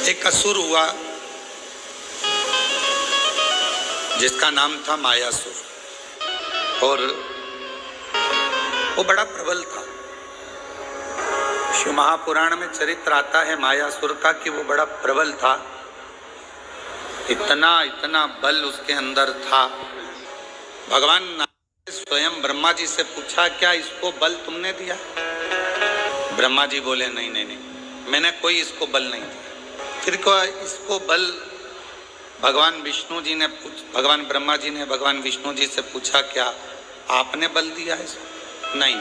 एक असुर हुआ जिसका नाम था मायासुर और वो बड़ा प्रबल था। शिव महापुराण में चरित्र आता है मायासुर का कि वो बड़ा प्रबल था। इतना बल उसके अंदर था। भगवान ने स्वयं ब्रह्मा जी से पूछा, क्या इसको बल तुमने दिया? ब्रह्मा जी बोले, नहीं, मैंने कोई इसको बल नहीं दिया। फिर को इसको बल भगवान विष्णु जी ने भगवान ब्रह्मा जी ने भगवान विष्णु जी से पूछा, क्या आपने बल दिया इसको? नहीं,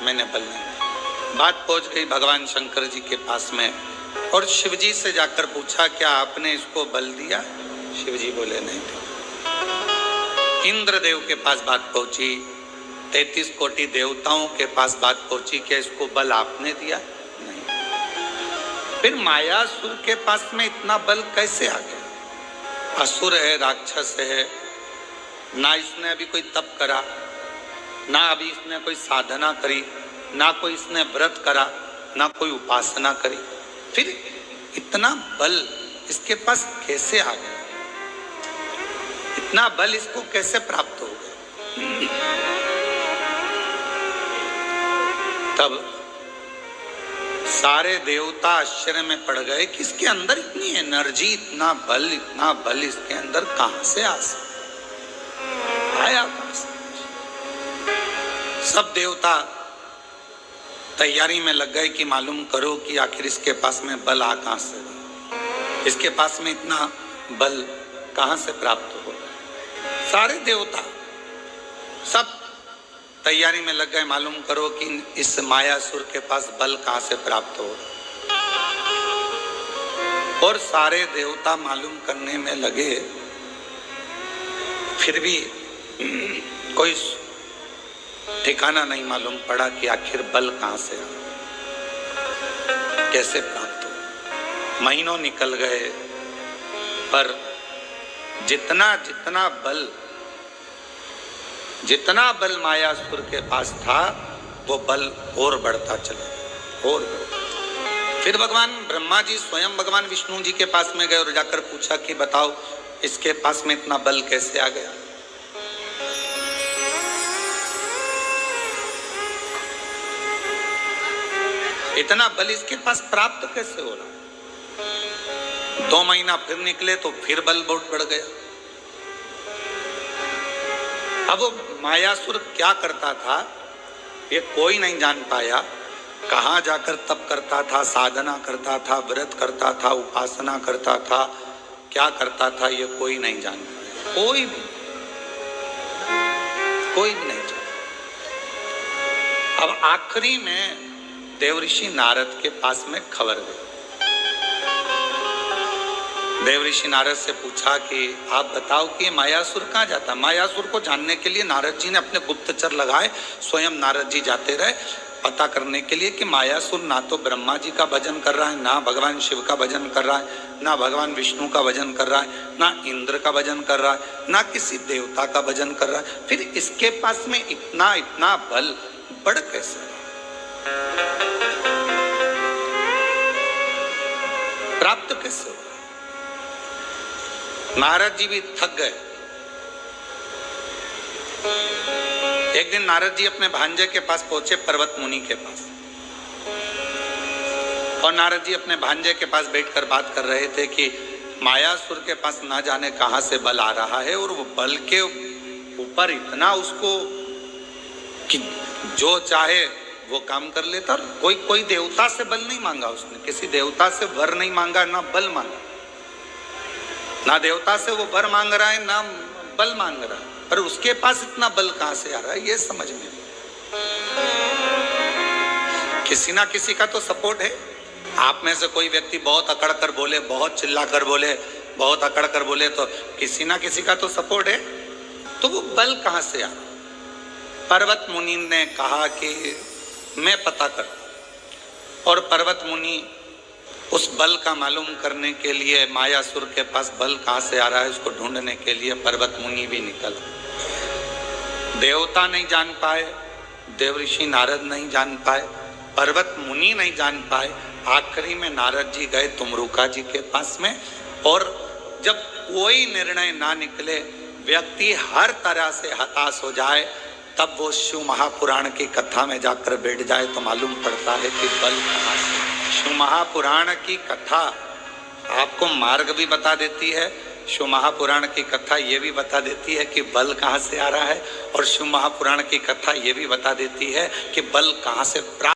मैंने बल नहीं दिया। बात पहुंच गई भगवान शंकर जी के पास में और शिव जी से जाकर पूछा, क्या आपने इसको बल दिया? शिव जी बोले, नहीं दिया। इंद्रदेव के पास बात पहुंची, 33 कोटि देवताओं के पास बात पहुंची, क्या इसको बल आपने दिया? नहीं। फिर मायासुर के पास में इतना बल कैसे आ गया? असुर है, राक्षस है, ना इसने अभी कोई तप करा, ना अभी इसने कोई साधना करी, ना कोई इसने व्रत करा, ना कोई उपासना करी, फिर इतना बल इसके पास कैसे आ गया? इतना बल इसको कैसे प्राप्त हो गया? तब सारे देवता आश्चर्य में पड़ गए कि इसके अंदर इतनी एनर्जी, इतना बल इसके अंदर कहां से आया? सब देवता तैयारी में लग गए कि मालूम करो कि आखिर इसके पास में बल आ कहां से, इसके पास में इतना बल कहां से प्राप्त हो। सारे देवता सब तैयारी में लग गए, मालूम करो कि इस मायासुर के पास बल कहां से प्राप्त हो। और सारे देवता मालूम करने में लगे, फिर भी कोई ठिकाना नहीं मालूम पड़ा कि आखिर बल कहां से कैसे प्राप्त हो। महीनों निकल गए, पर जितना बल मायासुर के पास था वो बल और बढ़ता चला और फिर भगवान ब्रह्मा जी स्वयं भगवान विष्णु जी के पास में गए और जाकर पूछा कि बताओ इसके पास में इतना बल कैसे आ गया? इतना बल इसके पास प्राप्त कैसे हो रहा? 2 महीना फिर निकले तो फिर बल बहुत बढ़ गया। अब वो मायासुर क्या करता था ये कोई नहीं जान पाया। कहाँ जाकर तप करता था, साधना करता था, व्रत करता था, उपासना करता था, क्या करता था ये कोई नहीं जान पाया। कोई भी नहीं जान। अब आखिरी में देवऋषि नारद के पास में खबर गई। देवऋषि नारद से पूछा कि आप बताओ कि मायासुर कहाँ जाता? मायासुर को जानने के लिए नारद जी ने अपने गुप्तचर लगाए, स्वयं नारद जी जाते रहे पता करने के लिए कि मायासुर ना तो ब्रह्मा जी का भजन कर रहा है, ना भगवान शिव का भजन कर रहा है, ना भगवान विष्णु का भजन कर रहा है, ना इंद्र का भजन कर रहा है, ना किसी देवता का भजन कर रहा है। फिर इसके पास में इतना बल बढ़ कैसे, प्राप्त कैसे हो? नारद जी भी थक गए। एक दिन नारद जी अपने भांजे के पास पहुंचे, पर्वत मुनि के पास, और नारद जी अपने भांजे के पास बैठकर बात कर रहे थे कि मायासुर के पास ना जाने कहां से बल आ रहा है और वो बल के ऊपर इतना उसको कि जो चाहे वो काम कर लेता। कोई देवता से बल नहीं मांगा उसने, किसी देवता से वर नहीं मांगा, ना बल मांगा, ना देवता से वो वर मांग रहा है, ना बल मांग रहा है, पर उसके पास इतना बल कहां से आ रहा है ये समझ में। किसी ना किसी का तो सपोर्ट है। आप में से कोई व्यक्ति बहुत अकड़ कर बोले, बहुत चिल्ला कर बोले, बहुत अकड़ कर बोले, तो किसी ना किसी का तो सपोर्ट है। तो वो बल कहां से आ रहा? पर्वत मुनि ने कहा कि मैं पता करता, और पर्वत मुनि उस बल का मालूम करने के लिए, मायासुर के पास बल कहां से आ रहा है उसको ढूंढने के लिए पर्वत मुनि भी निकला। देवता नहीं जान पाए, देवऋषि नारद नहीं जान पाए, पर्वत मुनि नहीं जान पाए, आखिरी में नारद जी गए तुमरुका जी के पास में, और जब कोई निर्णय ना निकले, व्यक्ति हर तरह से हताश हो जाए, तब वो शिव महापुराण की कथा में जाकर बैठ जाए तो मालूम पड़ता है कि बल कहाँ से। शिव महापुराण की कथा आपको मार्ग भी बता देती है, शिव महापुराण की कथा ये भी बता देती है कि बल कहाँ से आ रहा है, और शिव महापुराण की कथा ये भी बता देती है कि बल कहाँ से प्राप्त